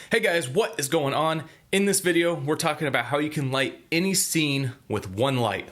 Hey guys, what is going on? In this video, we're talking about how you can light any scene with one light.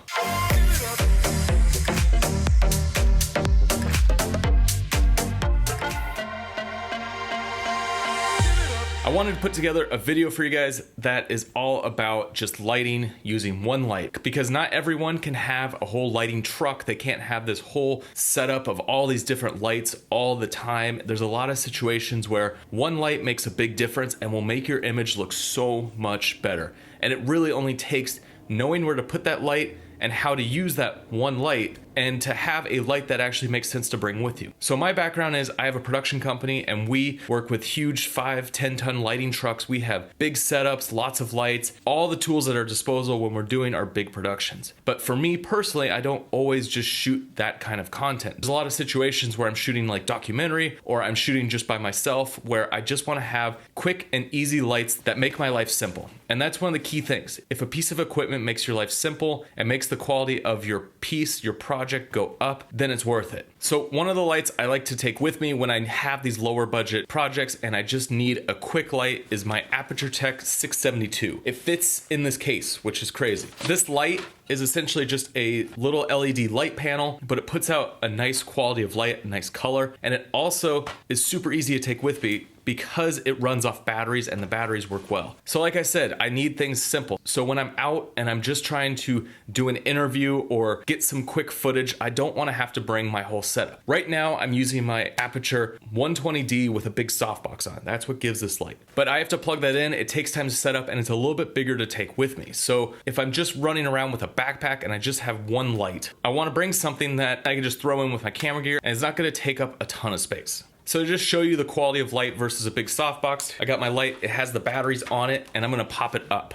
I wanted to put together a video for you guys that is all about just lighting using one light, because not everyone can have a whole lighting truck. They can't have this whole setup of all these different lights all the time. There's a lot of situations where one light makes a big difference and will make your image look so much better. And it really only takes knowing where to put that light and how to use that one light, and to have a light that actually makes sense to bring with you. So my background is I have a production company and we work with huge 5-10 ton lighting trucks. We have big setups, lots of lights, all the tools at our disposal when we're doing our big productions. But for me personally, I don't always just shoot that kind of content. There's a lot of situations where I'm shooting like documentary, or I'm shooting just by myself, where I just want to have quick and easy lights that make my life simple. And that's one of the key things. If a piece of equipment makes your life simple and makes the quality of your piece, your project go up, then it's worth it. So one of the lights I like to take with me when I have these lower budget projects and I just need a quick light is my Aputure 672. It fits in this case, which is crazy. This light is essentially just a little LED light panel, but it puts out a nice quality of light, a nice color, and it also is super easy to take with me because it runs off batteries and the batteries work well. So like I said, I need things simple. So when I'm out and I'm just trying to do an interview or get some quick footage, I don't want to have to bring my whole setup. Right now, I'm using my Aputure 120D with a big softbox on. That's what gives this light. But I have to plug that in. It takes time to set up and it's a little bit bigger to take with me. So if I'm just running around with a backpack and I just have one light, I want to bring something that I can just throw in with my camera gear and it's not going to take up a ton of space. So to just show you the quality of light versus a big softbox, I got my light, it has the batteries on it, and I'm gonna pop it up.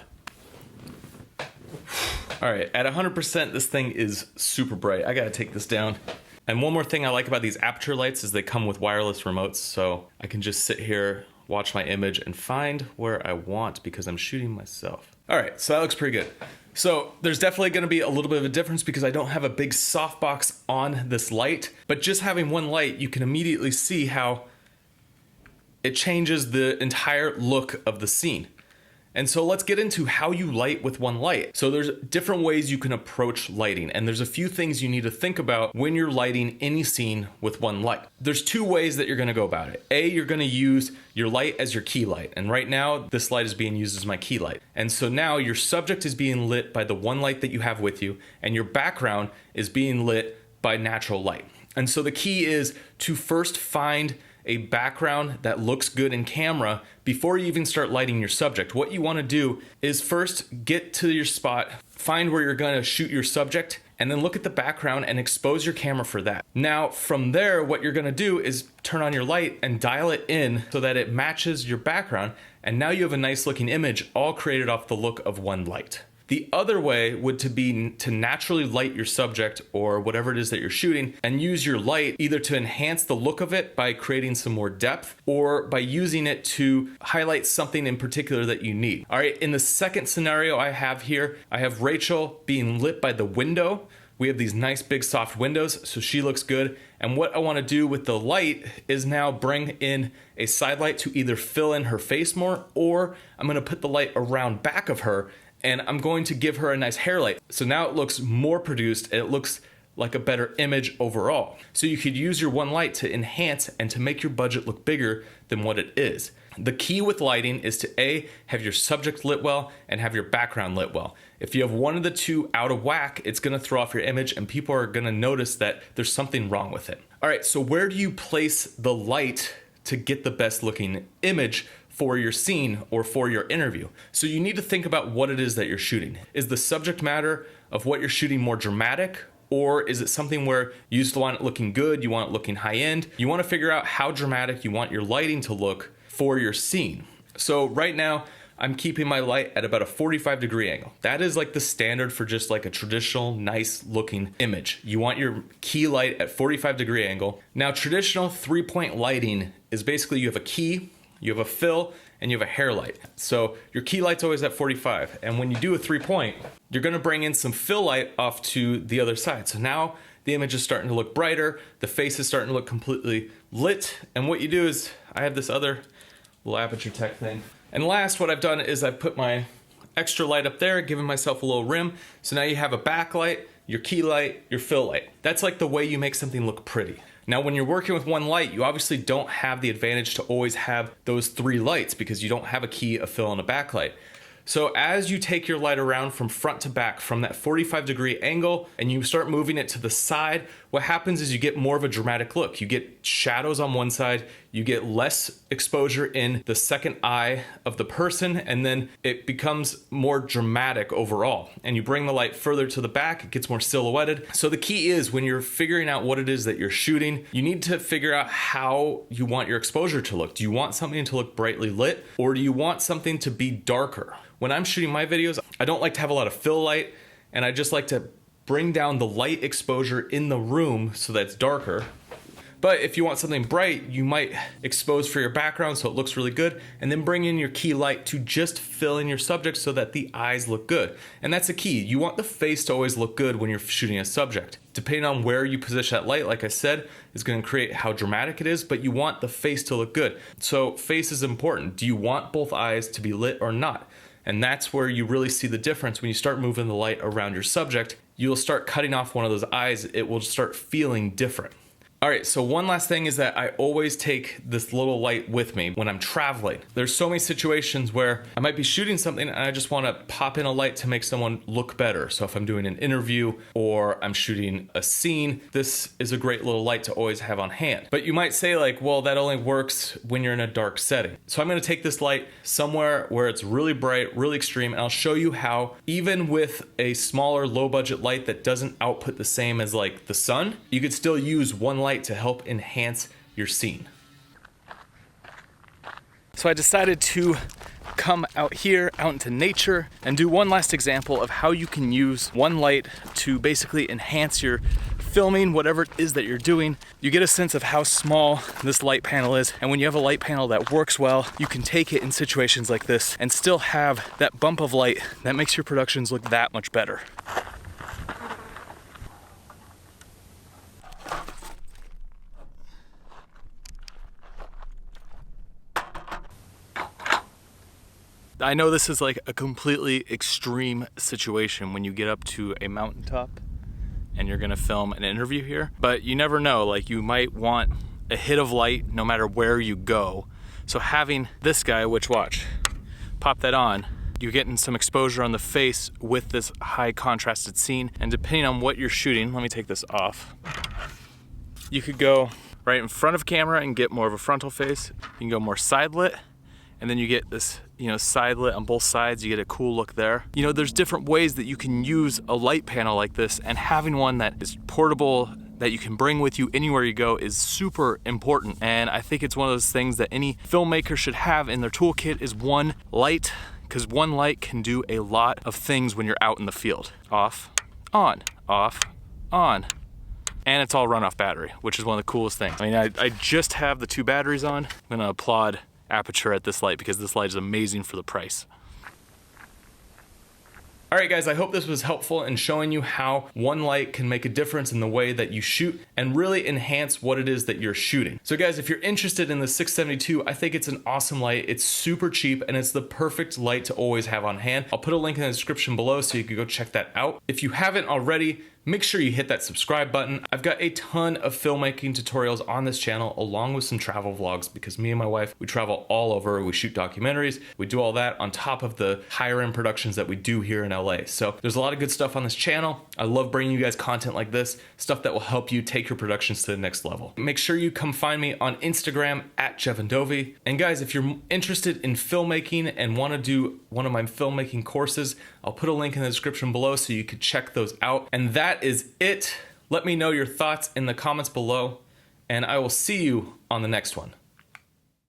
All right, at 100%, this thing is super bright. I gotta take this down. And one more thing I like about these Aputure lights is they come with wireless remotes, so I can just sit here, watch my image, and find where I want because I'm shooting myself. All right, so that looks pretty good. So there's definitely going to be a little bit of a difference because I don't have a big softbox on this light, but just having one light, you can immediately see how it changes the entire look of the scene. And so let's get into how you light with one light. So there's different ways you can approach lighting, and there's a few things you need to think about when you're lighting any scene with one light. There's two ways that you're gonna go about it. A, you're gonna use your light as your key light. And right now, this light is being used as my key light. And so now your subject is being lit by the one light that you have with you, and your background is being lit by natural light. And so the key is to first find a background that looks good in camera before you even start lighting your subject. What you want to do is first get to your spot, find where you're going to shoot your subject, and then look at the background and expose your camera for that. Now, from there, what you're going to do is turn on your light and dial it in so that it matches your background, and now you have a nice looking image all created off the look of one light. The other way would be to naturally light your subject or whatever it is that you're shooting and use your light either to enhance the look of it by creating some more depth or by using it to highlight something in particular that you need. All right, in the second scenario I have here, I have Rachel being lit by the window. We have these nice big soft windows, so she looks good. And what I want to do with the light is now bring in a side light to either fill in her face more, or I'm going to put the light around back of her and I'm going to give her a nice hair light. So now it looks more produced and it looks like a better image overall. So you could use your one light to enhance and to make your budget look bigger than what it is. The key with lighting is to A, have your subject lit well and have your background lit well. If you have one of the two out of whack, it's gonna throw off your image and people are gonna notice that there's something wrong with it. All right, so where do you place the light to get the best looking image for your scene or for your interview? So you need to think about what it is that you're shooting. Is the subject matter of what you're shooting more dramatic, or is it something where you just want it looking good, you want it looking high end? You want to figure out how dramatic you want your lighting to look for your scene. So right now, I'm keeping my light at about a 45-degree angle. That is like the standard for just like a traditional, nice looking image. You want your key light at 45-degree angle. Now, traditional 3-point lighting is basically you have a key, you have a fill, and you have a hair light. So your key light's always at 45. And when you do a 3-point, you're gonna bring in some fill light off to the other side. So now the image is starting to look brighter, the face is starting to look completely lit. And what you do is, I have this other little Aputure Tech thing. And last, what I've done is I've put my extra light up there, giving myself a little rim. So now you have a backlight, your key light, your fill light. That's like the way you make something look pretty. Now, when you're working with one light, you obviously don't have the advantage to always have those 3 lights because you don't have a key, a fill, and a backlight. So as you take your light around from front to back from that 45-degree angle and you start moving it to the side, what happens is you get more of a dramatic look. You get shadows on one side, you get less exposure in the second eye of the person, and then it becomes more dramatic overall. And you bring the light further to the back, it gets more silhouetted. So the key is when you're figuring out what it is that you're shooting, you need to figure out how you want your exposure to look. Do you want something to look brightly lit, or do you want something to be darker? When I'm shooting my videos, I don't like to have a lot of fill light, and I just like to bring down the light exposure in the room so that it's darker. But if you want something bright, you might expose for your background so it looks really good, and then bring in your key light to just fill in your subject so that the eyes look good. And that's the key. You want the face to always look good when you're shooting a subject. Depending on where you position that light, like I said, is going to create how dramatic it is, but you want the face to look good. So face is important. Do you want both eyes to be lit or not? And that's where you really see the difference. When you start moving the light around your subject, you'll start cutting off one of those eyes. It will start feeling different. All right, so one last thing is that I always take this little light with me when I'm traveling. There's so many situations where I might be shooting something and I just want to pop in a light to make someone look better. So if I'm doing an interview or I'm shooting a scene, this is a great little light to always have on hand. But you might say like, well, that only works when you're in a dark setting. So I'm going to take this light somewhere where it's really bright, really extreme, and I'll show you how even with a smaller low budget light that doesn't output the same as like the sun, you could still use one light to help enhance your scene. So I decided to come out here, out into nature, and do one last example of how you can use one light to basically enhance your filming, whatever it is that you're doing. You get a sense of how small this light panel is, and when you have a light panel that works well, you can take it in situations like this and still have that bump of light that makes your productions look that much better. I know this is like a completely extreme situation when you get up to a mountaintop and you're gonna film an interview here, but you never know, like you might want a hit of light no matter where you go. So having this guy, which watch, pop that on, you're getting some exposure on the face with this high contrasted scene, and depending on what you're shooting, let me take this off. You could go right in front of camera and get more of a frontal face. You can go more side lit, and then you get this, side lit on both sides. You get a cool look there. There's different ways that you can use a light panel like this, and having one that is portable, that you can bring with you anywhere you go, is super important. And I think it's one of those things that any filmmaker should have in their toolkit is one light, because one light can do a lot of things when you're out in the field. Off, on, off, on. And it's all run off battery, which is one of the coolest things. I just have the 2 batteries on. I'm gonna applaud Aputure at this light because this light is amazing for the price. All right, guys, I hope this was helpful in showing you how one light can make a difference in the way that you shoot and really enhance what it is that you're shooting. So guys, if you're interested in the 672, I think it's an awesome light. It's super cheap and it's the perfect light to always have on hand. I'll put a link in the description below so you can go check that out. If you haven't already, make sure you hit that subscribe button. I've got a ton of filmmaking tutorials on this channel along with some travel vlogs because me and my wife, we travel all over. We shoot documentaries. We do all that on top of the higher end productions that we do here in LA. So there's a lot of good stuff on this channel. I love bringing you guys content like this, stuff that will help you take your productions to the next level. Make sure you come find me on Instagram at Jeven Dovey. And guys, if you're interested in filmmaking and want to do one of my filmmaking courses, I'll put a link in the description below so you could check those out. And that is it. Let me know your thoughts in the comments below, and I will see you on the next one.